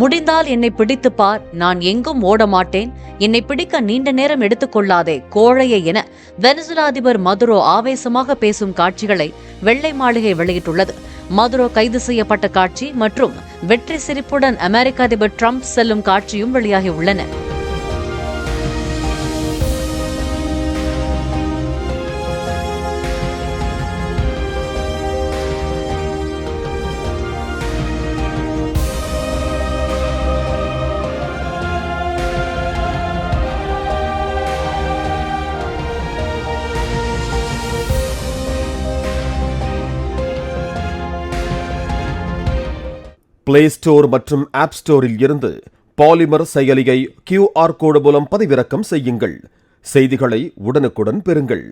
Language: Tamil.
முடிந்தால் என்னை பிடித்து பார், நான் எங்கும் ஓட மாட்டேன், என்னை பிடிக்க நீண்ட நேரம் எடுத்துக்கொள்ளாதே கோழையை என வெனிசுலா அதிபர் மதுரோ ஆவேசமாக பேசும் காட்சிகளை வெள்ளை மாளிகை வெளியிட்டுள்ளது. மதுரோ கைது செய்யப்பட்ட காட்சி மற்றும் வெற்றி சிரிப்புடன் அமெரிக்க அதிபர் டிரம்ப் செல்லும் காட்சியும் வெளியாகியுள்ளன. பிளே ஸ்டோர் மற்றும் ஆப் ஸ்டோரில் இருந்து பாலிமர் செயலியை QR கோடு மூலம் பதிவிறக்கம் செய்யுங்கள். செய்திகளை உடனுக்குடன் பெறுங்கள்.